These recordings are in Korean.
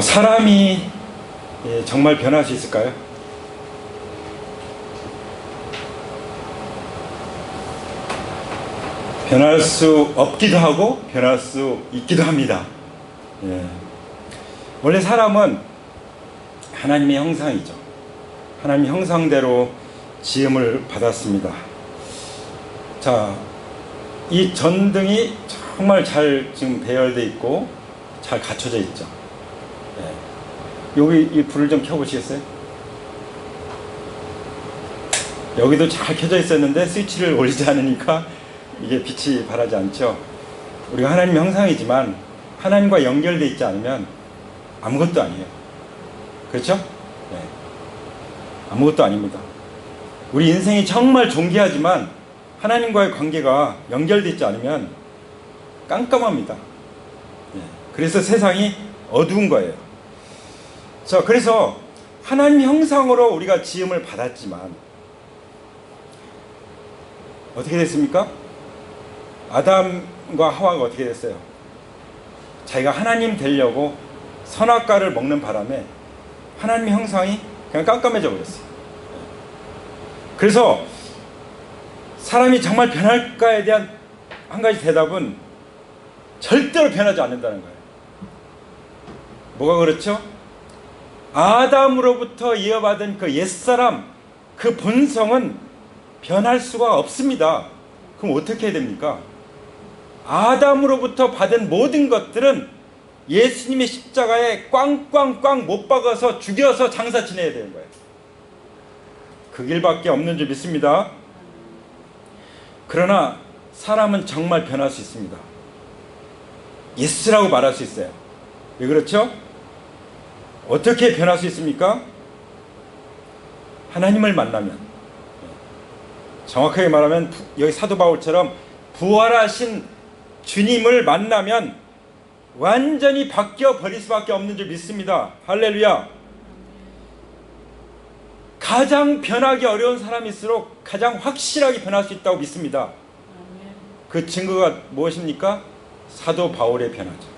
사람이 정말 변할 수 있을까요? 변할 수 없기도 하고 변할 수 있기도 합니다. 원래 사람은 하나님의 형상이죠. 하나님의 형상대로 지음을 받았습니다. 자, 이 전등이 정말 잘 지금 배열되어 있고 잘 갖춰져 있죠. 여기 이 불을 좀 켜보시겠어요? 여기도 잘 켜져 있었는데 스위치를 올리지 않으니까 이게 빛이 발하지 않죠. 우리가 하나님의 형상이지만 하나님과 연결되어 있지 않으면 아무것도 아니에요. 그렇죠? 아무것도 아닙니다. 우리 인생이 정말 존귀하지만 하나님과의 관계가 연결되어 있지 않으면 깜깜합니다. 그래서 세상이 어두운 거예요. 자, 그래서 하나님 형상으로 우리가 지음을 받았지만 어떻게 됐습니까? 아담과 하와가 어떻게 됐어요? 자기가 하나님 되려고 선악과를 먹는 바람에 하나님의 형상이 그냥 깜깜해져 버렸어요. 그래서 사람이 정말 변할까에 대한 한 가지 대답은 절대로 변하지 않는다는 거예요. 뭐가 그렇죠? 아담으로부터 이어받은 그 옛사람, 그 본성은 변할 수가 없습니다. 그럼 어떻게 해야 됩니까? 아담으로부터 받은 모든 것들은 예수님의 십자가에 꽝꽝꽝 못 박아서 죽여서 장사 지내야 되는 거예요. 그 길밖에 없는 줄 믿습니다. 그러나 사람은 정말 변할 수 있습니다. 예스라고 말할 수 있어요. 왜 그렇죠? 어떻게 변할 수 있습니까? 하나님을 만나면, 정확하게 말하면 여기 사도 바울처럼 부활하신 주님을 만나면 완전히 바뀌어 버릴 수밖에 없는 줄 믿습니다. 할렐루야. 가장 변하기 어려운 사람일수록 가장 확실하게 변할 수 있다고 믿습니다. 그 증거가 무엇입니까? 사도 바울의 변화죠.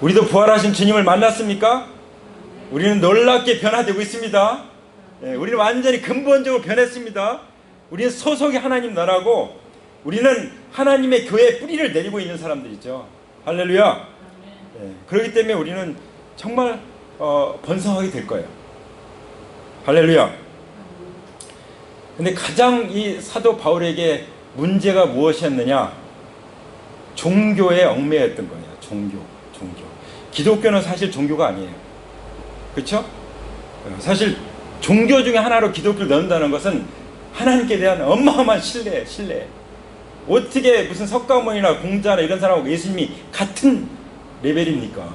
우리도 부활하신 주님을 만났습니까? 우리는 놀랍게 변화되고 있습니다. 우리는 완전히 근본적으로 변했습니다. 우리는 소속이 하나님 나라고 우리는 하나님의 교회에 뿌리를 내리고 있는 사람들이죠. 할렐루야. 그렇기 때문에 우리는 정말 번성하게 될 거예요. 할렐루야. 근데 가장 이 사도 바울에게 문제가 무엇이었느냐? 종교에 얽매였던 거예요. 종교. 기독교는 사실 종교가 아니에요. 그렇죠? 사실 종교 중에 하나로 기독교를 넣는다는 것은 하나님께 대한 어마어마한 신뢰. 어떻게 무슨 석가모니나 공자나 이런 사람하고 예수님이 같은 레벨입니까?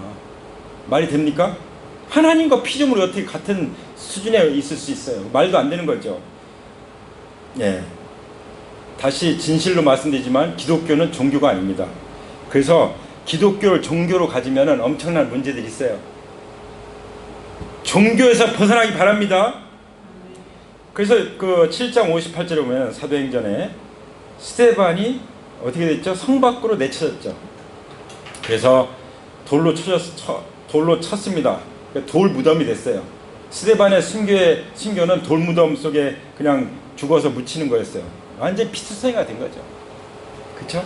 말이 됩니까? 하나님과 피조물이 어떻게 같은 수준에 있을 수 있어요? 말도 안 되는 거죠. 다시 진실로 말씀드리지만 기독교는 종교가 아닙니다. 그래서 기독교를 종교로 가지면 엄청난 문제들이 있어요. 종교에서 벗어나기 바랍니다. 그래서 그 7장 58절에 보면 사도행전에 스데반이 어떻게 됐죠? 성 밖으로 내쳐졌죠. 그래서 돌로 쳤습니다. 돌 무덤이 됐어요. 스데반의 순교는 돌 무덤 속에 그냥 죽어서 묻히는 거였어요. 완전 피투성이가 된 거죠. 그렇죠?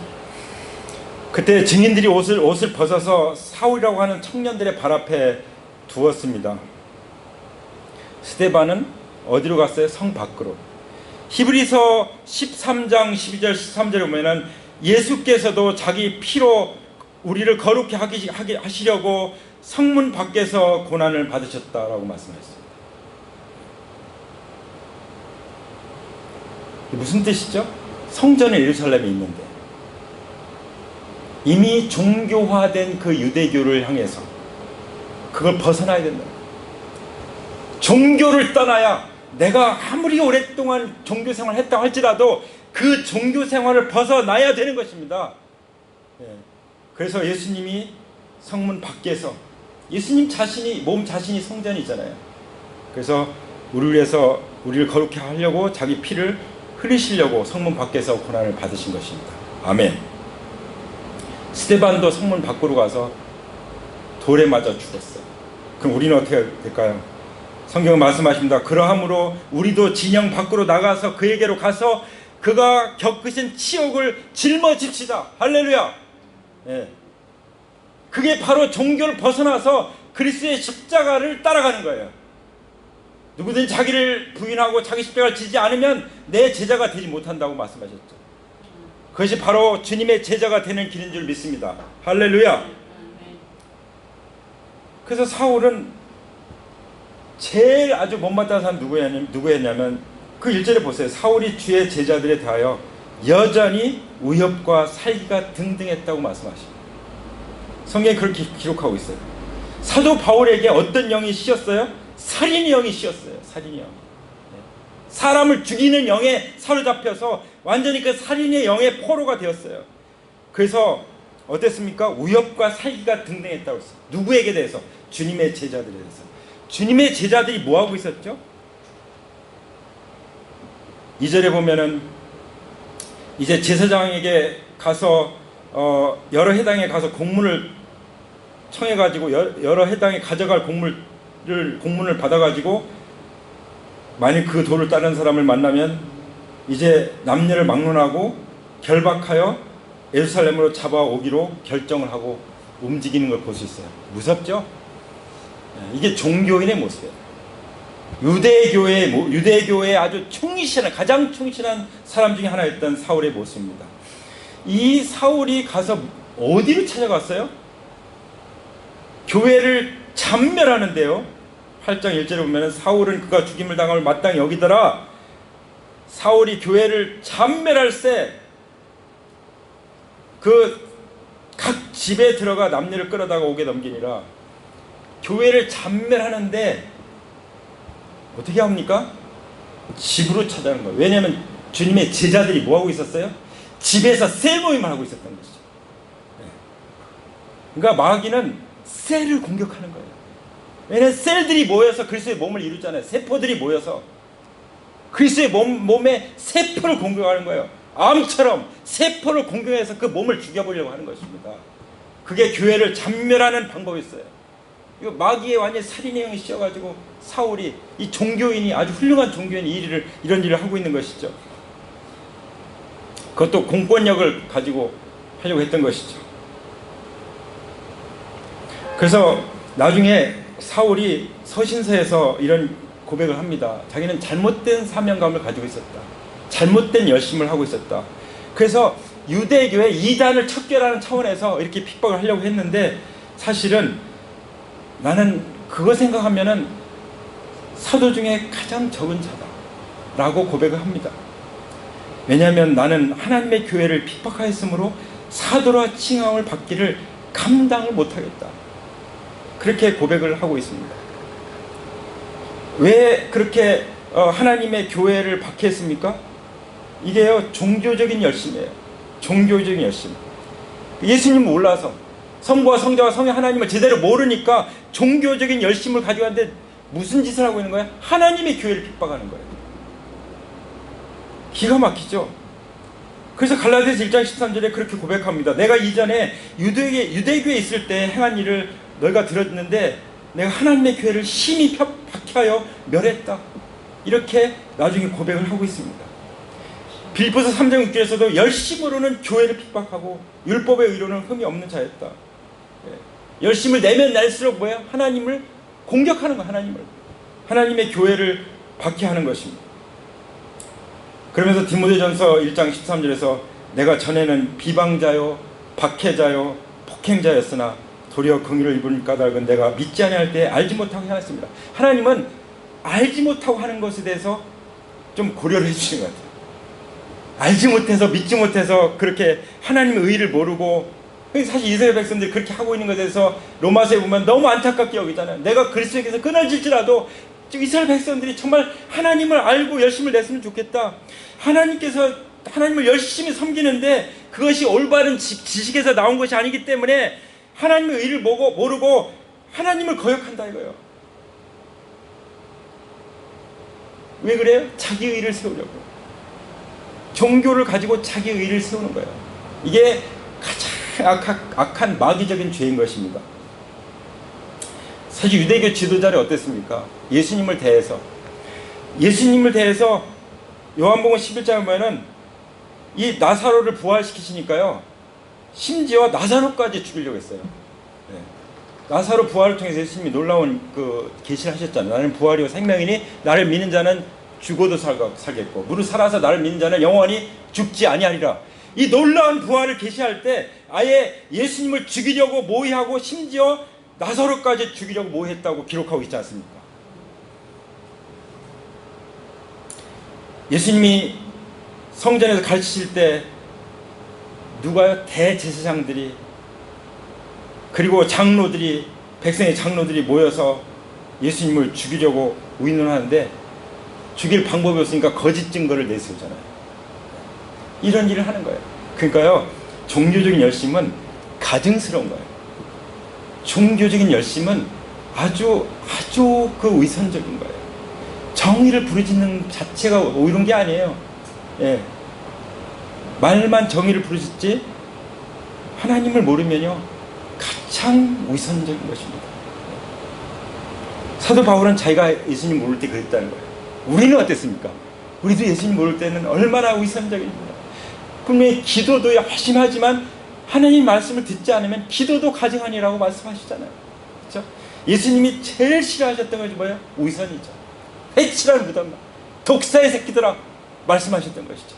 그때 증인들이 옷을 벗어서 사울이라고 하는 청년들의 발 앞에 두었습니다. 스데반은 어디로 갔어요? 성 밖으로. 히브리서 13장 12절 13절에 보면은 예수께서도 자기 피로 우리를 거룩히 하시려고 성문 밖에서 고난을 받으셨다라고 말씀하셨습니다. 무슨 뜻이죠? 성전은 예루살렘에 있는데 이미 종교화된 그 유대교를 향해서 그걸 벗어나야 된다. 종교를 떠나야 내가 아무리 오랫동안 종교 생활을 했다고 할지라도 그 종교 생활을 벗어나야 되는 것입니다. 그래서 예수님이 성문 밖에서 예수님 자신이 몸 자신이 성전이잖아요. 그래서 우리를 위해서 우리를 거룩히 하려고 자기 피를 흘리시려고 성문 밖에서 고난을 받으신 것입니다. 아멘. 스데반도 성문 밖으로 가서 돌에 맞아 죽었어요. 그럼 우리는 어떻게 될까요? 성경은 말씀하십니다. 그러함으로 우리도 진영 밖으로 나가서 그에게로 가서 그가 겪으신 치욕을 짊어집시다. 할렐루야. 예. 그게 바로 종교를 벗어나서 그리스도의 십자가를 따라가는 거예요. 누구든지 자기를 부인하고 자기 십자가를 지지 않으면 내 제자가 되지 못한다고 말씀하셨죠. 그것이 바로 주님의 제자가 되는 길인 줄 믿습니다. 할렐루야. 그래서 사울은 제일 아주 못마땅한 사람 누구였냐면 그 1절에 보세요. 사울이 주의 제자들에 대하여 여전히 위협과 살기가 등등했다고 말씀하십니다. 성경에 그렇게 기록하고 있어요. 사도 바울에게 어떤 영이 씌었어요? 살인의 영이 씌었어요. 살인의 영. 사람을 죽이는 영에 사로잡혀서 완전히 그 살인의 영의 포로가 되었어요. 그래서 어땠습니까? 위협과 살기가 등등했다고 했어요. 누구에게 대해서? 주님의 제자들에 대해서. 주님의 제자들이 뭐하고 있었죠? 2절에 보면은 이제 제사장에게 가서 여러 해당에 가서 공문을 청해가지고 여러 해당에 가져갈 공문을 받아가지고 만일 그 도를 따르는 사람을 만나면 이제 남녀를 막론하고 결박하여 예루살렘으로 잡아오기로 결정을 하고 움직이는 걸 볼 수 있어요. 무섭죠? 이게 종교인의 모습이에요. 유대교의 아주 가장 충실한 사람 중에 하나였던 사울의 모습입니다. 이 사울이 가서 어디로 찾아갔어요? 교회를 잔멸하는데요. 8장 1절에 보면 사울은 그가 죽임을 당함을 마땅히 여기더라. 사울이 교회를 잔멸할세 그 각 집에 들어가 남녀를 끌어다가 옥에 넘기니라. 교회를 잔멸하는데 어떻게 합니까? 집으로 찾아가는 거예요. 왜냐하면 주님의 제자들이 뭐하고 있었어요? 집에서 셀 모임을 하고 있었던 것이죠. 그러니까 마귀는 셀을 공격하는 거예요. 왜냐하면 셀들이 모여서 그리스도의 몸을 이루잖아요. 세포들이 모여서 그리스도의 몸에 세포를 공격하는 거예요. 암처럼 세포를 공격해서 그 몸을 죽여보려고 하는 것입니다. 그게 교회를 잔멸하는 방법이었어요. 이거 마귀의 완전 살인의 영이 씌어가지고 사울이 이 종교인이 아주 훌륭한 종교인이 이런 일을 하고 있는 것이죠. 그것도 공권력을 가지고 하려고 했던 것이죠. 그래서 나중에 사울이 서신서에서 이런 고백을 합니다. 자기는 잘못된 사명감을 가지고 있었다. 잘못된 열심을 하고 있었다. 그래서 유대교의 이단을 척결하는 차원에서 이렇게 핍박을 하려고 했는데 사실은 나는 그거 생각하면은 사도 중에 가장 적은 자다 라고 고백을 합니다. 왜냐하면 나는 하나님의 교회를 핍박하였으므로 사도라 칭함을 받기를 감당을 못하겠다. 그렇게 고백을 하고 있습니다. 왜 그렇게 하나님의 교회를 박해했습니까? 이게요, 종교적인 열심이에요. 종교적인 열심. 예수님을 몰라서, 성부와 성자와 성의 하나님을 제대로 모르니까 종교적인 열심을 가지고 하는데 무슨 짓을 하고 있는 거예요? 하나님의 교회를 핍박하는 거예요. 기가 막히죠? 그래서 갈라디아서 1장 13절에 그렇게 고백합니다. 내가 이전에 유대교에 있을 때 행한 일을 너희가 들었는데 내가 하나님의 교회를 심히 박해하여 멸했다. 이렇게 나중에 고백을 하고 있습니다. 빌립보서 3장 6절에서도 열심으로는 교회를 핍박하고 율법의 의로는 흠이 없는 자였다. 열심을 내면 날수록 뭐야? 하나님을 공격하는 거야. 하나님의 교회를 박해하는 것입니다. 그러면서 디모데전서 1장 13절에서 내가 전에는 비방자요 박해자요 폭행자였으나 도리어 긍휼을 입은 까닭은 내가 믿지 아니할 때 알지 못하고 행했습니다. 하나님은 알지 못하고 하는 것에 대해서 좀 고려를 해주시는 것 같아요. 알지 못해서 믿지 못해서 그렇게 하나님의 의의를 모르고, 사실 이스라엘 백성들이 그렇게 하고 있는 것에 대해서 로마서에 보면 너무 안타깝게 여기잖아요. 내가 그리스도에게서 끊어질지라도 이스라엘 백성들이 정말 하나님을 알고 열심을 냈으면 좋겠다. 하나님을 열심히 섬기는데 그것이 올바른 지식에서 나온 것이 아니기 때문에 하나님의 의를 모르고 하나님을 거역한다 이거예요. 왜 그래요? 자기 의를 세우려고. 종교를 가지고 자기 의를 세우는 거예요. 이게 가장 악한 마귀적인 죄인 것입니다. 사실 유대교 지도자를 어땠습니까? 예수님을 대해서 요한복음 11장에 보면은 이 나사로를 부활시키시니까요, 심지어 나사로까지 죽이려고 했어요. 네. 나사로 부활을 통해서 예수님이 놀라운 그 계시를 하셨잖아요. 나는 부활이요 생명이니 나를 믿는 자는 죽어도 살겠고 무릇 살아서 나를 믿는 자는 영원히 죽지 아니하리라. 이 놀라운 부활을 계시할 때 아예 예수님을 죽이려고 모의하고 심지어 나사로까지 죽이려고 모의했다고 기록하고 있지 않습니까? 예수님이 성전에서 가르치실 때 누가요? 대제사장들이 그리고 장로들이, 백성의 장로들이 모여서 예수님을 죽이려고 의논하는데 죽일 방법이 없으니까 거짓 증거를 내세우잖아요. 이런 일을 하는 거예요. 그러니까요, 종교적인 열심은 가증스러운 거예요. 종교적인 열심은 아주 그 위선적인 거예요. 정의를 부르짖는 자체가 옳은 게 아니에요. 예. 말만 정의를 부르짖지 하나님을 모르면요 가장 위선적인 것입니다. 사도 바울은 자기가 예수님 모를 때 그랬다는 거예요. 우리는 어땠습니까? 우리도 예수님 모를 때는 얼마나 위선적입니다. 분명히 기도도 열심히 하지만 하나님 말씀을 듣지 않으면 기도도 가증하니라고 말씀하시잖아요. 그렇죠? 예수님이 제일 싫어하셨던 것이 뭐예요? 위선이죠. 해치라는 무덤, 독사의 새끼들아 말씀하셨던 것이죠.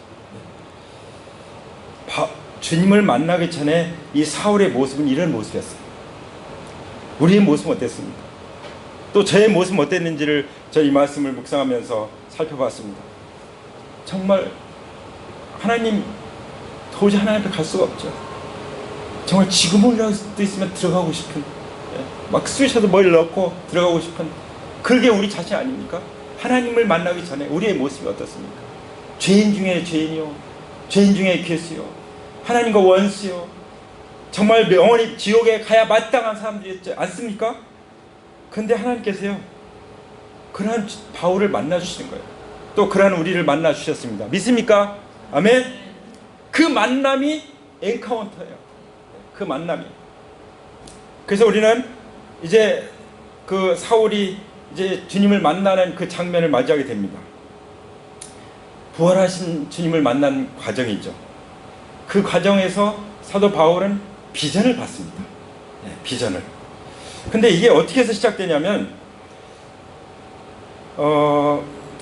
주님을 만나기 전에 이 사울의 모습은 이런 모습이었어요. 우리의 모습은 어땠습니까? 또 저의 모습은 어땠는지를 저희 말씀을 묵상하면서 살펴봤습니다. 정말 하나님, 도저히 하나님 앞에 갈 수가 없죠. 정말 지구멍이라도 있으면 들어가고 싶은, 막 쑤셔서 머리를 넣고 들어가고 싶은, 그게 우리 자신 아닙니까? 하나님을 만나기 전에 우리의 모습이 어떻습니까? 죄인 중에 죄인이요, 죄인 중에 괴수요, 하나님과 원수요, 정말 영원히 지옥에 가야 마땅한 사람들이었지 않습니까? 그런데 하나님께서요 그러한 바울을 만나주시는 거예요. 또 그러한 우리를 만나주셨습니다. 믿습니까? 아멘. 그 만남이 엔카운터예요. 그 만남이. 그래서 우리는 이제 그 사울이 이제 주님을 만나는 그 장면을 맞이하게 됩니다. 부활하신 주님을 만난 과정이죠. 그 과정에서 사도 바울은 비전을 받습니다. 네, 비전을. 근데 이게 어떻게 해서 시작되냐면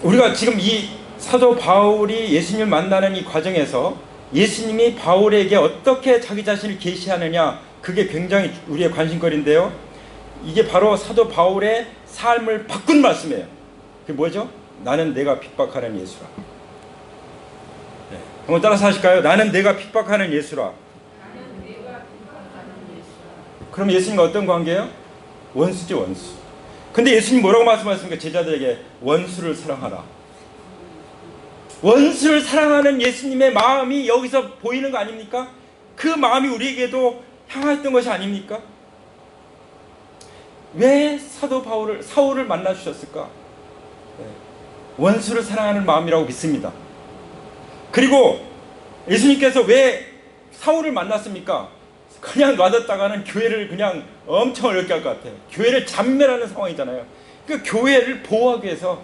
우리가 지금 이 사도 바울이 예수님을 만나는 이 과정에서 예수님이 바울에게 어떻게 자기 자신을 계시하느냐, 그게 굉장히 우리의 관심거리인데요. 이게 바로 사도 바울의 삶을 바꾼 말씀이에요. 그게 뭐죠? 나는 내가 핍박하는 예수라. 네. 한번 따라서 하실까요? 나는 내가 핍박하는 예수라. 그럼 예수님과 어떤 관계예요? 원수죠, 원수. 근데 예수님 뭐라고 말씀하셨습니까? 제자들에게 원수를 사랑하라. 원수를 사랑하는 예수님의 마음이 여기서 보이는 거 아닙니까? 그 마음이 우리에게도 향했던 것이 아닙니까? 왜 사울을 만나주셨을까? 원수를 사랑하는 마음이라고 믿습니다. 그리고 예수님께서 왜 사울을 만났습니까? 그냥 놔뒀다가는 교회를 그냥 엄청 어렵게 할 것 같아요. 교회를 잔멸하는 상황이잖아요. 그 교회를 보호하기 위해서,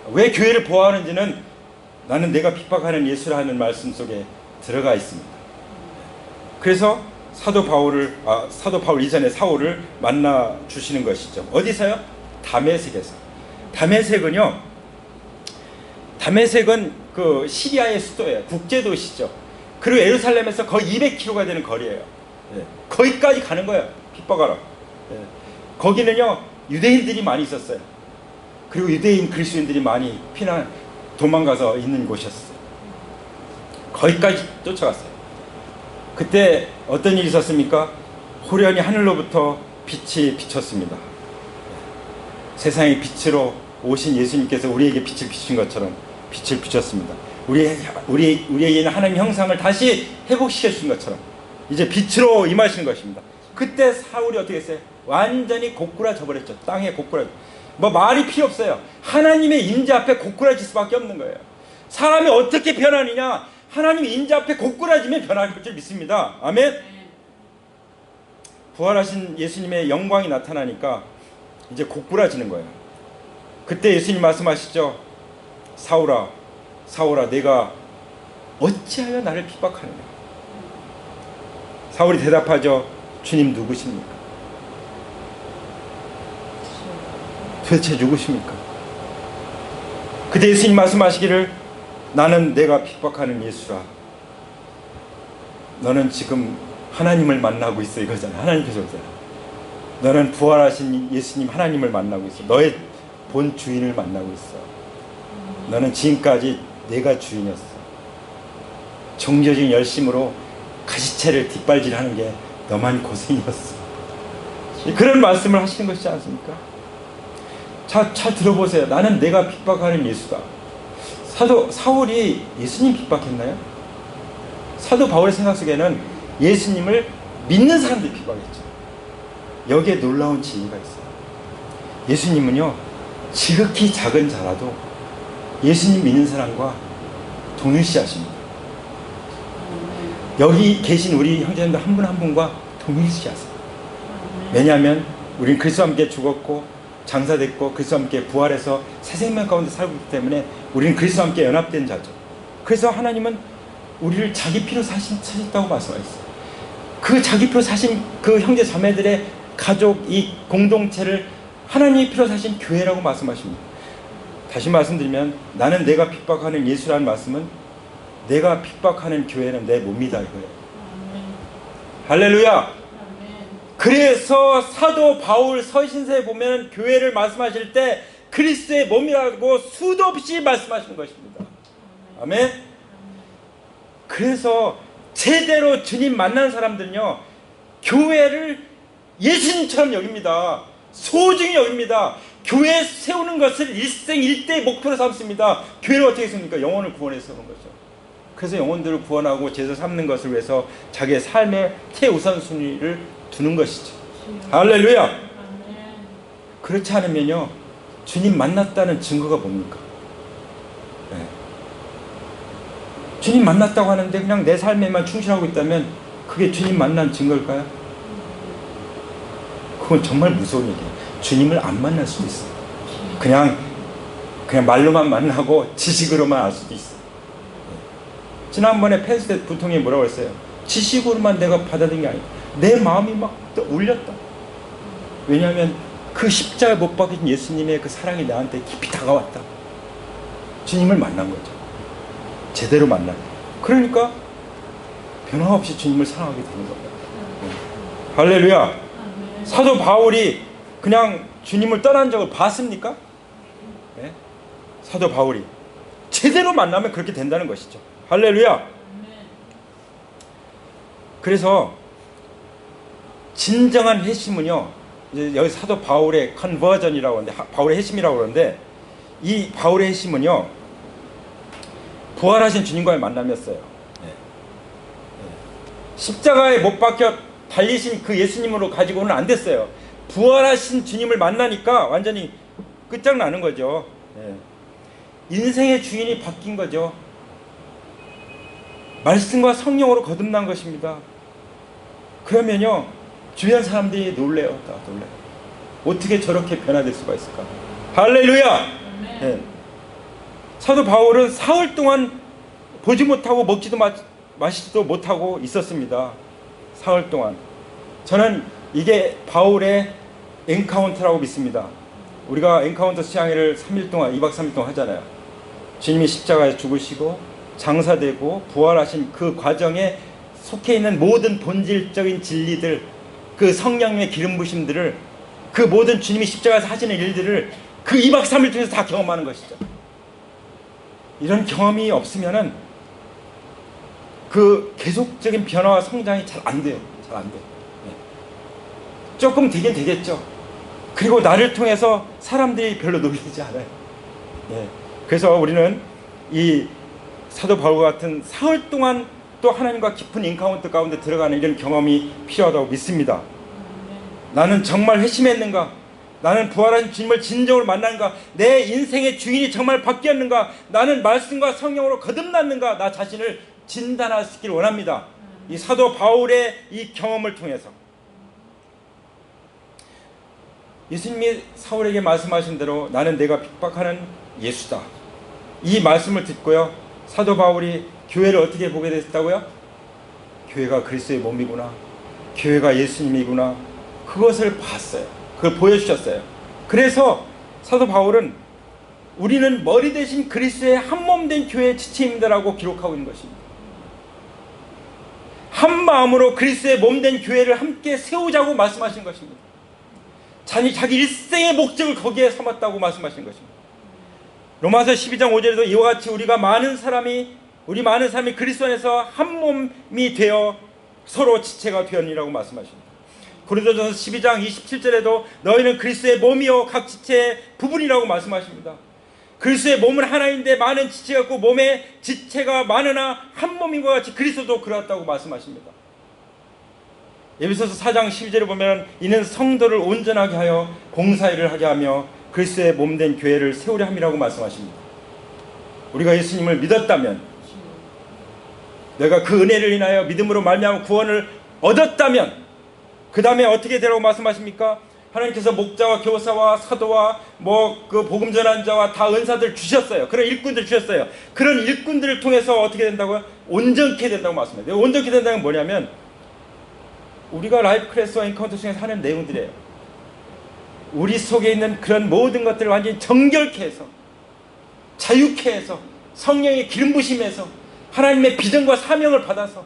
왜 교회를 보호하는지는 나는 내가 핍박하는 예수라 하는 말씀 속에 들어가 있습니다. 그래서 사도 바울 이전에 사울을 만나 주시는 것이죠. 어디서요? 다메섹에서. 다메섹은 그 시리아의 수도예요. 국제도시죠. 그리고 예루살렘에서 거의 200km가 되는 거리예요. 거기까지 가는 거예요. 핍박하러. 거기는요 유대인들이 많이 있었어요. 그리고 유대인 그리스도인들이 많이 도망가서 있는 곳이었어요. 거기까지 쫓아갔어요. 그때 어떤 일이 있었습니까? 호련히 하늘로부터 빛이 비쳤습니다. 세상의 빛으로 오신 예수님께서 우리에게 빛을 비추신 것처럼 빛을 비췄습니다. 우리에게는 하나님의 형상을 다시 회복시켜 주신 것처럼 이제 빛으로 임하신 것입니다. 그때 사울이 어떻게 했어요? 완전히 고꾸라져 버렸죠. 땅에 고꾸라져. 말이 필요 없어요. 하나님의 임재 앞에 고꾸라질 수밖에 없는 거예요. 사람이 어떻게 변하느냐? 하나님의 임재 앞에 고꾸라지면 변할 줄 믿습니다. 아멘. 부활하신 예수님의 영광이 나타나니까 이제 고꾸라지는 거예요. 그때 예수님 말씀하시죠. 사울아, 사울아, 내가 어찌하여 나를 핍박하느냐. 사울이 대답하죠. 주님 누구십니까? 도대체 누구십니까? 그때 예수님 말씀하시기를 나는 내가 핍박하는 예수라. 너는 지금 하나님을 만나고 있어 이거잖아. 하나님께서 그러잖아. 너는 부활하신 예수님 하나님을 만나고 있어. 너의 본 주인을 만나고 있어. 너는 지금까지 내가 주인이었어. 정교적인 열심으로 가시채를 뒷발질하는 게 너만 고생이었어. 그런 말씀을 하시는 것이지 않습니까? 잘 들어보세요. 나는 내가 핍박하는 예수다. 사울이 예수님 핍박했나요? 사도 바울의 생각 속에는 예수님을 믿는 사람들이 핍박했죠. 여기에 놀라운 진리가 있어요. 예수님은요, 지극히 작은 자라도 예수님 믿는 사람과 동일시하십니다. 여기 계신 우리 형제님들 한 분 한 분과 동일시하세요. 왜냐하면 우리는 그리스도와 함께 죽었고 장사됐고 그리스도와 함께 부활해서 새 생명 가운데 살고 있기 때문에 우리는 그리스도와 함께 연합된 자죠. 그래서 하나님은 우리를 자기 피로 사셨다고 말씀하셨어요. 그 자기 피로 사신 그 형제 자매들의 가족, 이 공동체를 하나님의 피로 사신 교회라고 말씀하십니다. 다시 말씀드리면 나는 내가 핍박하는 예수라는 말씀은 내가 핍박하는 교회는 내 몸이다 이거예요. 할렐루야. 그래서 사도 바울 서신서에 보면 교회를 말씀하실 때 그리스도의 몸이라고 수도 없이 말씀하시는 것입니다. 아멘. 그래서 제대로 주님 만난 사람들은요, 교회를 예수님처럼 여깁니다. 소중히 여깁니다. 교회 세우는 것을 일생일대의 목표로 삼습니다. 교회를 어떻게 세웁니까? 영혼을 구원해 세우는 거죠. 그래서 영혼들을 구원하고 제자 삼는 것을 위해서 자기의 삶의 최우선순위를 두는 것이죠. 할렐루야. 그렇지 않으면요, 주님 만났다는 증거가 뭡니까? 네. 주님 만났다고 하는데 그냥 내 삶에만 충실하고 있다면 그게 주님 만난 증거일까요? 그건 정말 무서운 얘기예요. 주님을 안 만날 수도 있어요. 그냥 말로만 만나고 지식으로만 알 수도 있어요. 지난번에 펜스 부통령이 뭐라고 했어요? 지식으로만 내가 받아들인 게 아니고 내 마음이 막 울렸다. 왜냐하면 그 십자가에 못 박힌 예수님의 그 사랑이 나한테 깊이 다가왔다. 주님을 만난 거죠. 제대로 만난. 그러니까 변함없이 주님을 사랑하게 되는 겁니다. 할렐루야. 사도 바울이 그냥 주님을 떠난 적을 봤습니까? 네? 사도 바울이 제대로 만나면 그렇게 된다는 것이죠. 할렐루야. 그래서 진정한 회심은요, 이제 여기 사도 바울의 컨버전이라고 하는데, 바울의 회심이라고 그러는데, 이 바울의 회심은요, 부활하신 주님과의 만남이었어요. 네. 십자가에 못 박혀 달리신 그 예수님으로 가지고는 안 됐어요. 부활하신 주님을 만나니까 완전히 끝장나는 거죠. 네. 인생의 주인이 바뀐 거죠. 말씀과 성령으로 거듭난 것입니다. 그러면요, 주변 사람들이 놀래요. 다 놀래요. 어떻게 저렇게 변화될 수가 있을까? 할렐루야. 네. 사도 바울은 사흘 동안 보지 못하고 먹지도 마시지도 못하고 있었습니다. 사흘 동안. 저는 이게 바울의 엔카운터라고 믿습니다. 우리가 엔카운터 수양회를 3일 동안 2박 3일 동안 하잖아요. 주님이 십자가에 죽으시고 장사되고 부활하신 그 과정에 속해 있는 모든 본질적인 진리들, 그 성령님의 기름 부심들을, 그 모든 주님이 십자가에서 하시는 일들을 그 2박 3일 통해서 다 경험하는 것이죠. 이런 경험이 없으면은 그 계속적인 변화와 성장이 잘 안 돼요. 잘 안 돼요. 네. 조금 되긴 되겠죠. 그리고 나를 통해서 사람들이 별로 놀리지 않아요. 네. 그래서 우리는 이 사도 바울과 같은 사흘 동안 또 하나님과 깊은 인카운트 가운데 들어가는 이런 경험이 필요하다고 믿습니다. 나는 정말 회심했는가? 나는 부활한 주님을 진정으로 만났는가? 내 인생의 주인이 정말 바뀌었는가? 나는 말씀과 성령으로 거듭났는가? 나 자신을 진단할 수 있기를 원합니다. 이 사도 바울의 이 경험을 통해서. 예수님이 사울에게 말씀하신 대로 나는 내가 핍박하는 예수다. 이 말씀을 듣고요, 사도 바울이 교회를 어떻게 보게 됐다고요? 교회가 그리스도의 몸이구나, 교회가 예수님이구나, 그것을 봤어요. 그걸 보여주셨어요. 그래서 사도 바울은 우리는 머리 대신 그리스도의 한몸된 교회의 지체입니다라고 기록하고 있는 것입니다. 한 마음으로 그리스도의 몸된 교회를 함께 세우자고 말씀하신 것입니다. 자기 일생의 목적을 거기에 삼았다고 말씀하신 것입니다. 로마서 12장 5절에도 이와 같이 우리 많은 사람이 그리스도 안에서 한 몸이 되어 서로 지체가 되었니라고 말씀하십니다. 고린도전서 12장 27절에도 너희는 그리스도의 몸이요 각 지체의 부분이라고 말씀하십니다. 그리스도의 몸은 하나인데 많은 지체가 있고 몸에 지체가 많으나 한 몸인 것 같이 그리스도도 그렇다고 말씀하십니다. 에베소서 4장 12절에 보면 이는 성도를 온전하게 하여 봉사일을 하게 하며 그리스도의 몸된 교회를 세우려 함이라고 말씀하십니다. 우리가 예수님을 믿었다면, 내가 그 은혜를 인하여 믿음으로 말미암아 구원을 얻었다면 그 다음에 어떻게 되라고 말씀하십니까? 하나님께서 목자와 교사와 사도와 그 복음 전한 자와 다 은사들 주셨어요. 그런 일꾼들 주셨어요. 그런 일꾼들을 통해서 어떻게 된다고요? 온전케 된다고 말씀해요. 온전케 된다는 건 뭐냐면 우리가 라이프 클래스와 인카운터 중에서 하는 내용들이에요. 우리 속에 있는 그런 모든 것들을 완전히 정결케 해서, 자유케 해서, 성령의 기름 부심에서 하나님의 비전과 사명을 받아서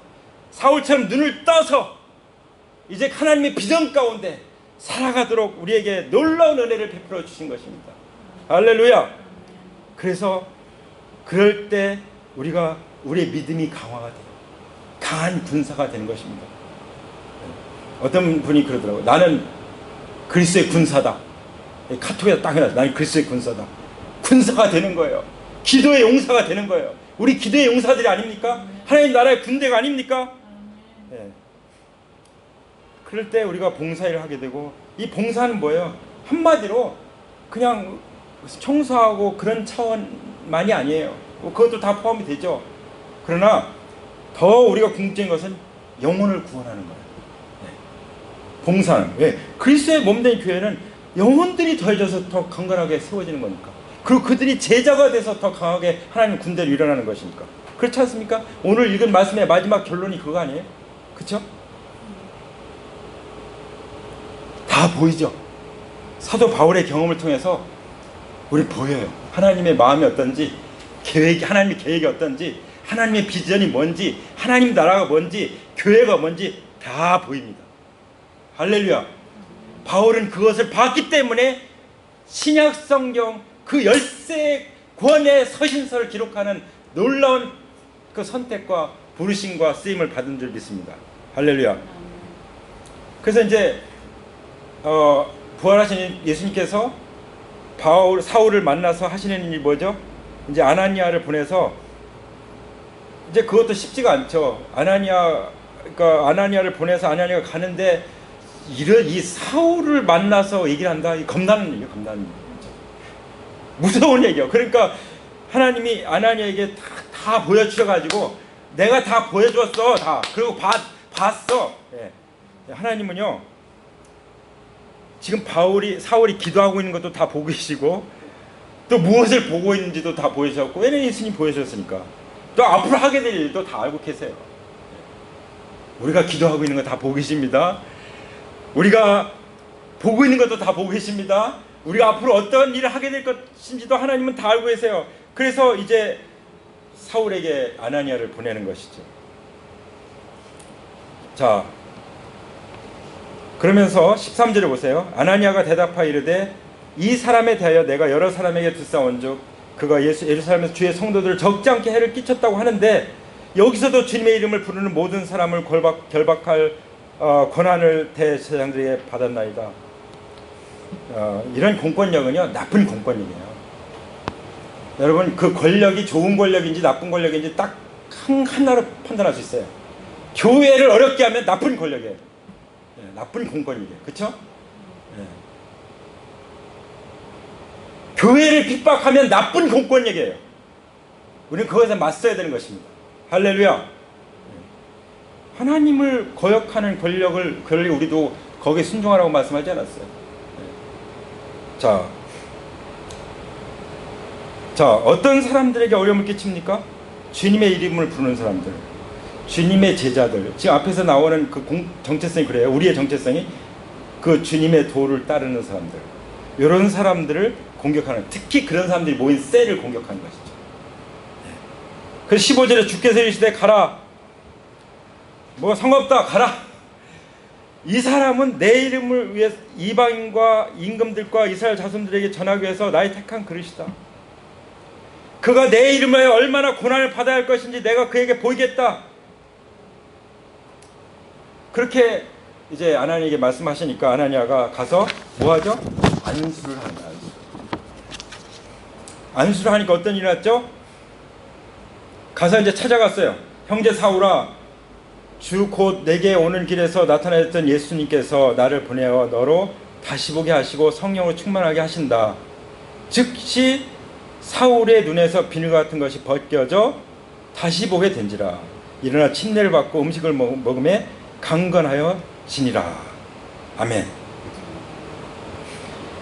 사울처럼 눈을 떠서 이제 하나님의 비전 가운데 살아가도록 우리에게 놀라운 은혜를 베풀어 주신 것입니다. 할렐루야. 그래서 그럴 때 우리의 믿음이 강화가 돼요. 강한 군사가 되는 것입니다. 어떤 분이 그러더라고요. 나는 그리스도의 군사다. 카톡에다 딱 해놨어요. 나는 그리스도의 군사다. 군사가 되는 거예요. 기도의 용사가 되는 거예요. 우리 기도의 용사들이 아닙니까? 하나님 나라의 군대가 아닙니까? 네. 그럴 때 우리가 봉사일을 하게 되고, 이 봉사는 뭐예요? 한마디로 그냥 청소하고 그런 차원만이 아니에요. 그것도 다 포함이 되죠. 그러나 더 우리가 궁극적인 것은 영혼을 구원하는 거예요. 네. 봉사는 왜? 그리스도의 몸된 교회는 영혼들이 더해져서 더 강건하게 세워지는 거니까. 그리고 그들이 제자가 돼서 더 강하게 하나님 군대를 일어나는 것이니까. 그렇지 않습니까? 오늘 읽은 말씀의 마지막 결론이 그거 아니에요? 그렇죠? 다 보이죠? 사도 바울의 경험을 통해서 우리 보여요. 하나님의 마음이 어떤지, 하나님의 계획이 어떤지, 하나님의 비전이 뭔지, 하나님 나라가 뭔지, 교회가 뭔지 다 보입니다. 할렐루야. 바울은 그것을 봤기 때문에 신약 성경 그 열세 권의 서신서를 기록하는 놀라운 그 선택과 부르심과 쓰임을 받은 줄 믿습니다. 할렐루야. 그래서 이제 부활하신 예수님께서 사울을 만나서 하시는 일이 뭐죠? 이제 아나니아를 보내서, 이제 그것도 쉽지가 않죠. 아나니아를 보내서 아나니아가 가는데 이 사울을 만나서 얘기를 한다. 이 겁나는 얘기예요. 겁나는 얘기. 무서운 얘기예요. 그러니까 하나님이 아나니아에게 다 보여주셔가지고 내가 다 보여줬어. 다. 그리고 봤어. 예. 하나님은요, 지금 사울이 기도하고 있는 것도 다 보고 계시고, 또 무엇을 보고 있는지도 다 보여주셨고, 왜냐면 예수님 보여주셨으니까. 또 앞으로 하게 될 일도 다 알고 계세요. 우리가 기도하고 있는 거 다 보고 계십니다. 우리가 보고 있는 것도 다 보고 계십니다. 우리가 앞으로 어떤 일을 하게 될 것인지도 하나님은 다 알고 계세요. 그래서 이제 사울에게 아나니아를 보내는 것이죠. 자, 그러면서 13절에 보세요. 아나니아가 대답하여 이르되 이 사람에 대하여 내가 여러 사람에게 듣사온즉 그가 예루살렘에서 주의 성도들을 적지 않게 해를 끼쳤다고 하는데, 여기서도 주님의 이름을 부르는 모든 사람을 결박할 권한을 대제사장들에게 받았나이다. 이런 공권력은요, 나쁜 공권력이에요. 여러분, 그 권력이 좋은 권력인지 나쁜 권력인지 딱 하나로 판단할 수 있어요. 교회를 어렵게 하면 나쁜 권력이에요. 나쁜 공권이에요. 그렇죠? 교회를 핍박하면 나쁜 공권력이에요. 우리는 그것에 맞서야 되는 것입니다. 할렐루야. 하나님을 거역하는 권력을 우리도 거기에 순종하라고 말씀하지 않았어요. 자, 어떤 사람들에게 어려움을 끼칩니까? 주님의 이름을 부르는 사람들, 주님의 제자들. 지금 앞에서 나오는 그 정체성이 그래요. 우리의 정체성이 그 주님의 도를 따르는 사람들, 이런 사람들을 공격하는, 특히 그런 사람들이 모인 셀을 공격하는 것이죠. 그래서 15절에 주께서 이르시되 가라, 뭐 상관없다, 가라. 이 사람은 내 이름을 위해 이방인과 임금들과 이스라엘 자손들에게 전하기 위해서 나의 택한 그릇이다. 그가 내 이름을 위해 얼마나 고난을 받아야 할 것인지 내가 그에게 보이겠다. 그렇게 이제 아나니에게 말씀하시니까 아나니아가 가서 뭐하죠? 안수를 합니다. 안수를 하니까 어떤 일이 났죠? 가서 이제 찾아갔어요. 형제 사울아, 주 곧 내게 오는 길에서 나타나셨던 예수님께서 나를 보내어 너로 다시 보게 하시고 성령으로 충만하게 하신다. 즉시 사울의 눈에서 비늘 같은 것이 벗겨져 다시 보게 된지라. 일어나 침례를 받고 음식을 먹음에 강건하여 지니라. 아멘.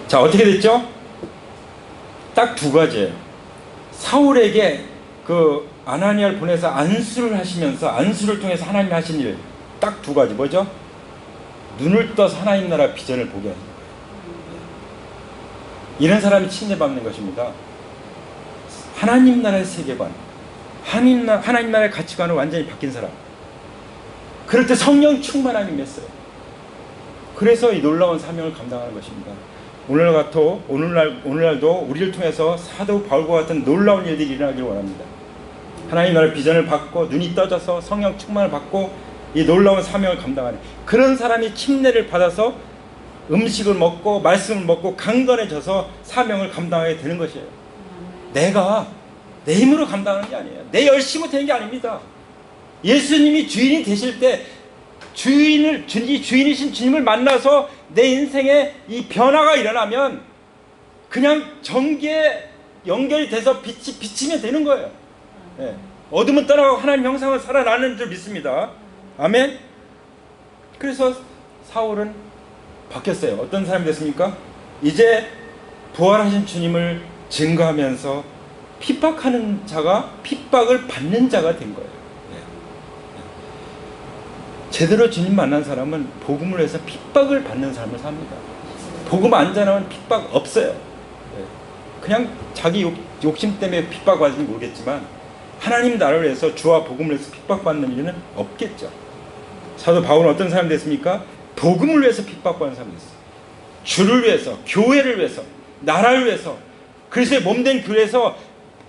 자, 어떻게 됐죠? 딱 두 가지예요. 사울에게 그 아나니아를 보내서 안수를 하시면서 안수를 통해서 하나님이 하신 일 딱 두 가지. 뭐죠? 눈을 떠서 하나님 나라 비전을 보게 하는 거예요. 이런 사람이 침례받는 것입니다. 하나님 나라의 세계관, 하나님 나라의 가치관은 완전히 바뀐 사람. 그럴 때 성령 충만함이 맺어요. 그래서 이 놀라운 사명을 감당하는 것입니다. 오늘날도 우리를 통해서 사도 바울과 같은 놀라운 일들이 일어나길 원합니다. 하나님 나라의 비전을 받고 눈이 떠져서 성령 충만을 받고 이 놀라운 사명을 감당하는 그런 사람이 침례를 받아서 음식을 먹고 말씀을 먹고 강건해져서 사명을 감당하게 되는 것이에요. 내가 내 힘으로 감당하는 게 아니에요. 내 열심으로 되는 게 아닙니다. 예수님이 주인이 되실 때 주인이신 주님을 만나서 내 인생에 이 변화가 일어나면 그냥 전기에 연결이 돼서 빛이 비치면 되는 거예요. 네. 어둠은 떠나고 하나님 형상은 살아나는 줄 믿습니다. 아멘. 그래서 사울은 바뀌었어요. 어떤 사람이 됐습니까? 이제 부활하신 주님을 증거하면서 핍박하는 자가 핍박을 받는 자가 된 거예요. 제대로 주님 만난 사람은 복음을 해서 핍박을 받는 삶을 삽니다. 복음 안 전하면 핍박 없어요. 그냥 자기 욕심 때문에 핍박받을지 모르겠지만 하나님 나라를 위해서 주와 복음을 위해서 핍박받는 일은 없겠죠. 사도 바울은 어떤 사람이 됐습니까? 복음을 위해서 핍박받는 사람이 됐어요. 주를 위해서, 교회를 위해서, 나라를 위해서, 그리스도의 몸된 교회에서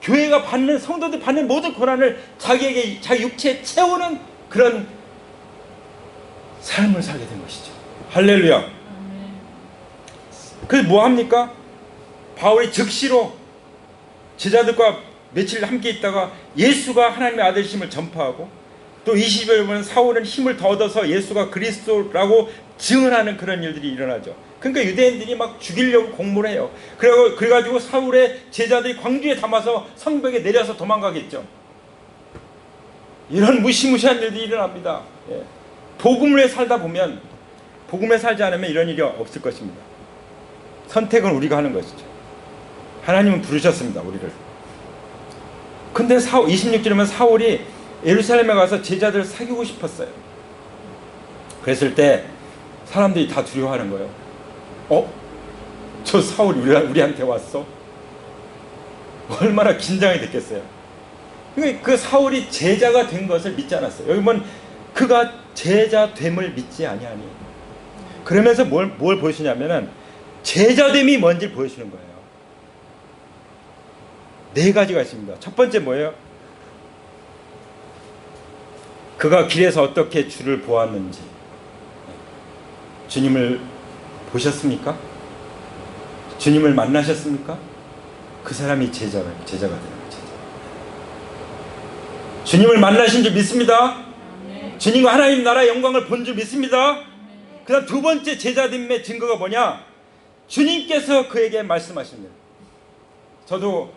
교회가 받는, 성도들이 받는 모든 고난을 자기 육체에 채우는 그런 삶을 살게 된 것이죠. 할렐루야. 그래서 뭐 합니까? 바울이 즉시로 제자들과 며칠 함께 있다가 예수가 하나님의 아들이심을 전파하고, 또 20여일 보면 사울은 힘을 더 얻어서 예수가 그리스도라고 증언하는 그런 일들이 일어나죠. 그러니까 유대인들이 막 죽이려고 공모를 해요. 그래가지고 사울의 제자들이 광주에 담아서 성벽에 내려서 도망가겠죠. 이런 무시무시한 일들이 일어납니다. 예. 복음을 살다 보면, 복음에 살지 않으면 이런 일이 없을 것입니다. 선택은 우리가 하는 것이죠. 하나님은 부르셨습니다, 우리를. 근데 26절에 보면 사울이 예루살렘에 가서 제자들을 사귀고 싶었어요. 그랬을 때 사람들이 다 두려워하는 거예요. 저 사울이 우리한테 왔어? 얼마나 긴장이 됐겠어요. 그 사울이 제자가 된 것을 믿지 않았어요. 여기 보면 그가 제자됨을 믿지 아니하니. 그러면서 뭘 보여주냐면은 제자됨이 뭔지 보여주는 거예요. 네 가지가 있습니다. 첫 번째 뭐예요? 그가 길에서 어떻게 주를 보았는지. 주님을 보셨습니까? 주님을 만나셨습니까? 그 사람이 제자가 되는 거예요. 주님을 만나신 줄 믿습니다. 주님과 하나님 나라의 영광을 본 줄 믿습니다. 그 다음 두 번째 제자됨의 증거가 뭐냐? 주님께서 그에게 말씀하십니다. 저도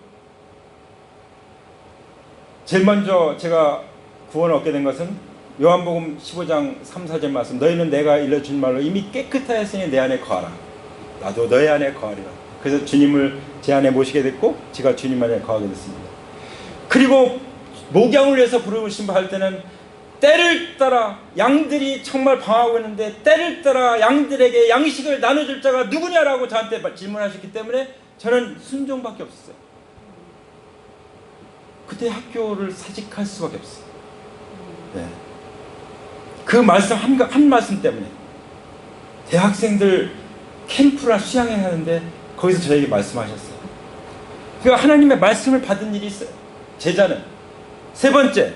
제일 먼저 제가 구원을 얻게 된 것은 요한복음 15장 3, 4절 말씀, 너희는 내가 일러준 말로 이미 깨끗하였으니 내 안에 거하라. 나도 너희 안에 거하리라. 그래서 주님을 제 안에 모시게 됐고 제가 주님 안에 거하게 됐습니다. 그리고 목양을 위해서 부르심 할 때는 때를 따라 양들이 정말 방황하고 있는데 때를 따라 양들에게 양식을 나눠줄 자가 누구냐라고 저한테 질문하셨기 때문에 저는 순종밖에 없었어요. 그때 학교를 사직할 수밖에 없어요. 네. 그 말씀 한 말씀 때문에 대학생들 캠프나 수양회 하는데 거기서 저에게 말씀하셨어요. 그러니까 하나님의 말씀을 받은 일이 있어요. 제자는 세 번째,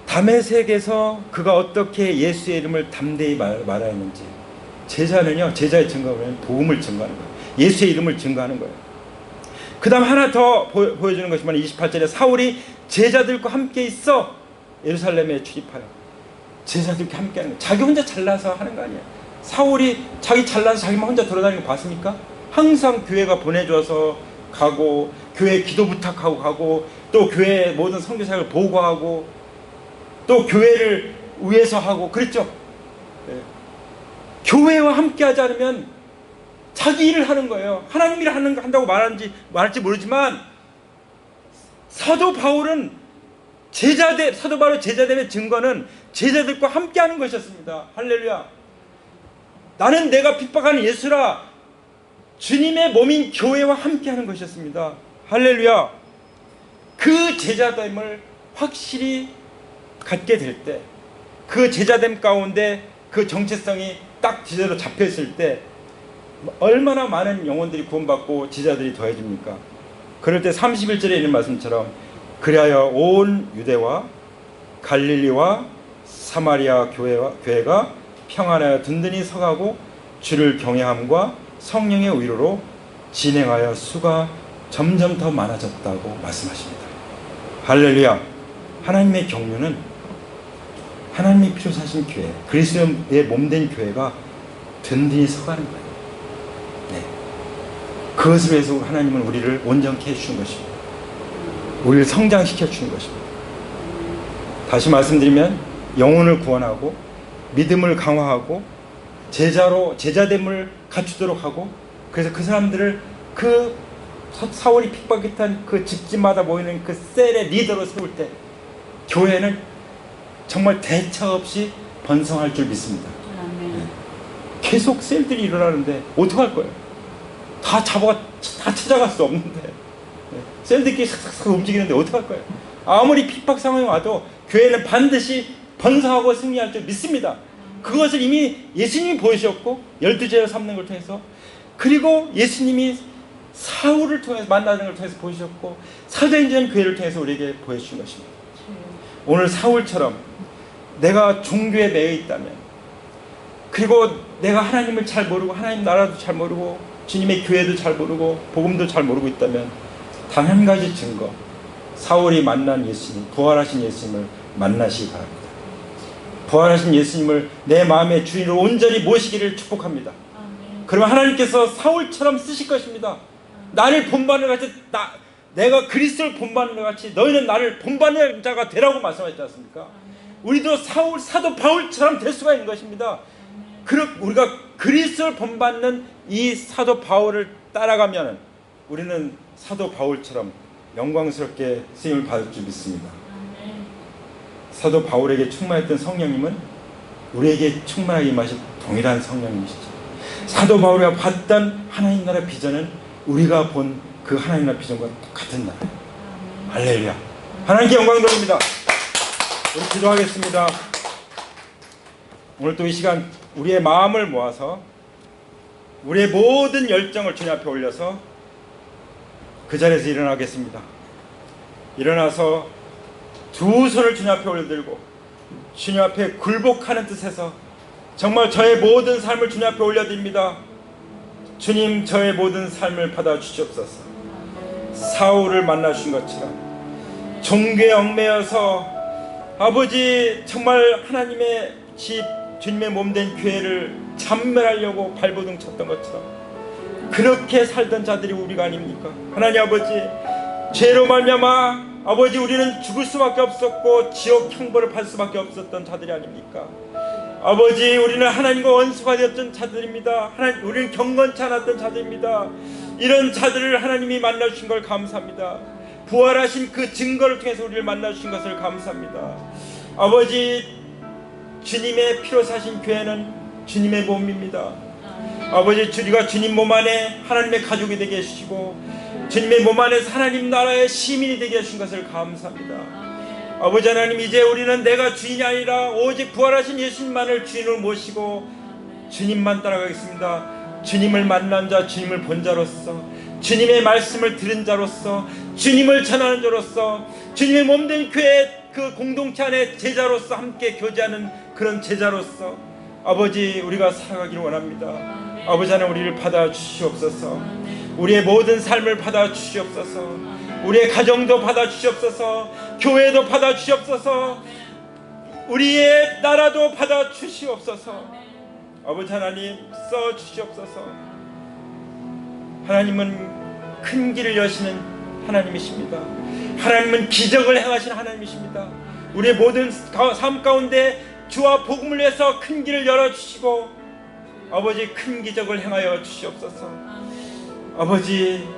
다메섹에서 그가 어떻게 예수의 이름을 담대히 말하였는지. 제자는요, 제자의 증거는 복음을 증거하는 거예요. 예수의 이름을 증거하는 거예요. 그 다음 하나 더 보여주는 것이면 28절에 사울이 제자들과 함께 있어 예루살렘에 출입하여. 제자들과 함께 하는 거예요. 자기 혼자 잘나서 하는 거 아니에요. 사울이 자기 잘나서 자기만 혼자 돌아다니는 거 봤습니까? 항상 교회가 보내줘서 가고, 교회 기도 부탁하고 가고, 또 교회 모든 선교사역을 보고하고, 또 교회를 위해서 하고 그랬죠. 네. 교회와 함께 하지 않으면 자기 일을 하는 거예요. 하나님 일을 한다고 말할지 모르지만 사도 바울은 사도 바울의 제자됨의 증거는 제자들과 함께 하는 것이었습니다. 할렐루야. 나는 내가 핍박하는 예수라, 주님의 몸인 교회와 함께 하는 것이었습니다. 할렐루야. 그 제자됨을 확실히 갖게 될 때, 그 제자됨 가운데 그 정체성이 딱 제대로 잡혀있을 때 얼마나 많은 영혼들이 구원받고 제자들이 더해집니까? 그럴 때 31절에 있는 말씀처럼 그리하여 온 유대와 갈릴리와 사마리아 교회가 평안하여 든든히 서가고 주를 경외함과 성령의 위로로 진행하여 수가 점점 더 많아졌다고 말씀하십니다. 할렐루야. 하나님의 경륜은 하나님이 피로 사신 교회, 그리스도의 몸된 교회가 든든히 서가는 거예요. 네. 그것을 위해서 하나님은 우리를 온전케 해주신 것입니다. 우리를 성장시켜 주는 것입니다. 다시 말씀드리면 영혼을 구원하고 믿음을 강화하고 제자됨을 갖추도록 하고, 그래서 그 사람들을 그 사울이 핍박했던 그 집집마다 모이는 그 셀의 리더로 세울 때 교회는 정말 대차 없이 번성할 줄 믿습니다. 네. 계속 셀들이 일어나는데 어떡할 거예요? 다 찾아갈 수 없는데, 네. 셀들끼리 싹싹 움직이는데 어떡할 거예요? 아무리 핍박 상황이 와도 교회는 반드시 번성하고 승리할 줄 믿습니다. 그것을 이미 예수님이 보여주셨고 12제자 삼는 걸 통해서, 그리고 예수님이 사울을 통해서 만나는 걸 통해서 보여주셨고 사도행전 교회를 통해서 우리에게 보여주신 것입니다. 오늘 사울처럼 내가 종교에 매여 있다면, 그리고 내가 하나님을 잘 모르고 하나님 나라도 잘 모르고 주님의 교회도 잘 모르고 복음도 잘 모르고 있다면 단 한 가지 증거, 사울이 만난 예수님, 부활하신 예수님을 만나시기 바랍니다. 부활하신 예수님을 내 마음의 주인으로 온전히 모시기를 축복합니다. 그러면 하나님께서 사울처럼 쓰실 것입니다. 나를 본받는 같이, 내가 그리스도를 본받는 것 같이 너희는 나를 본받는 자가 되라고 말씀하셨지 않습니까? 우리도 사도 바울처럼 될 수가 있는 것입니다. 우리가 그리스도를 본받는 이 사도 바울을 따라가면 우리는 사도 바울처럼 영광스럽게 쓰임을 받을 줄 믿습니다. 사도 바울에게 충만했던 성령님은 우리에게 충만하게 임하신 동일한 성령님이시죠. 사도 바울이 봤던 하나님 나라 비전은 우리가 본 그 하나님 나라 비전과 똑같은 나라예요. 할렐루야. 하나님께 영광 돌립니다. 우리 기도하겠습니다. 오늘 또 이 시간 우리의 마음을 모아서 우리의 모든 열정을 주님 앞에 올려서 그 자리에서 일어나겠습니다. 일어나서 두 손을 주님 앞에 올려들고 주님 앞에 굴복하는 뜻에서 정말 저의 모든 삶을 주님 앞에 올려드립니다. 주님, 저의 모든 삶을 받아 주시옵소서. 사울을 만나 주신 것처럼 종교에 얽매여서 아버지 정말 하나님의 집, 주님의 몸된 교회를 참멸하려고 발버둥 쳤던 것처럼 그렇게 살던 자들이 우리가 아닙니까? 하나님 아버지, 죄로 말미암아 아버지 우리는 죽을 수밖에 없었고 지옥 형벌을 받을 수밖에 없었던 자들이 아닙니까? 아버지, 우리는 하나님과 원수가 되었던 자들입니다. 우리는 경건치 않았던 자들입니다. 이런 자들을 하나님이 만나주신 걸 감사합니다. 부활하신 그 증거를 통해서 우리를 만나주신 것을 감사합니다. 아버지, 주님의 피로 사신 교회는 주님의 몸입니다. 아버지, 우리가 주님 몸 안에 하나님의 가족이 되게 해주시고 주님의 몸 안에서 하나님 나라의 시민이 되게 해주신 것을 감사합니다. 아버지 하나님, 이제 우리는 내가 주인이 아니라 오직 부활하신 예수님만을 주인으로 모시고 주님만 따라가겠습니다. 주님을 만난 자, 주님을 본 자로서, 주님의 말씀을 들은 자로서, 주님을 전하는 자로서, 주님의 몸된 교회 그 공동체 안에 제자로서 함께 교제하는 그런 제자로서 아버지, 우리가 살아가기를 원합니다. 아버지 하나님, 우리를 받아주시옵소서. 우리의 모든 삶을 받아주시옵소서. 우리의 가정도 받아주시옵소서. 교회도 받아주시옵소서. 우리의 나라도 받아주시옵소서. 아버지 하나님, 써주시옵소서. 하나님은 큰 길을 여시는 하나님이십니다. 하나님은 기적을 행하시는 하나님이십니다. 우리의 모든 삶 가운데 주와 복음을 위해서 큰 길을 열어주시고 아버지, 큰 기적을 행하여 주시옵소서. 아버지,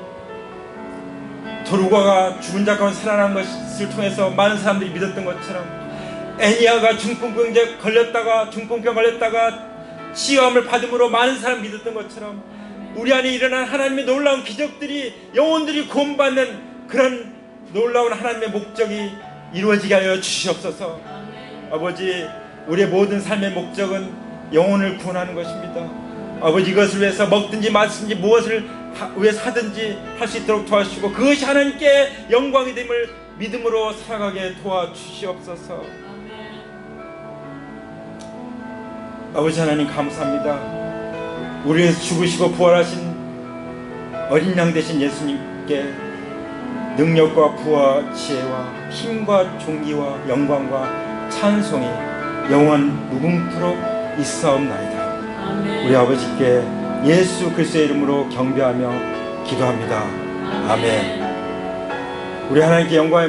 도루가가 죽은 자 가운데 살아난 것을 통해서 많은 사람들이 믿었던 것처럼, 애니아가 중풍병에 걸렸다가 치유함을 받음으로 많은 사람이 믿었던 것처럼, 우리 안에 일어난 하나님의 놀라운 기적들이, 영혼들이 구원받는 그런 놀라운 하나님의 목적이 이루어지게 하여 주시옵소서. 아버지, 우리의 모든 삶의 목적은 영혼을 구원하는 것입니다. 아버지, 이것을 위해서 먹든지 마시든지 무엇을 위해서 하든지 할 수 있도록 도와주시고 그것이 하나님께 영광이 됨을 믿음으로 살아가게 도와주시옵소서. 아버지 하나님, 감사합니다. 우리 위해서 죽으시고 부활하신 어린 양 되신 예수님께 능력과 부와 지혜와 힘과 존귀와 영광과 찬송이 영원 무궁토록 있사옵나이다. 우리 아버지께 예수 그리스도의 이름으로 경배하며 기도합니다. 아멘. 우리 하나님께 영광의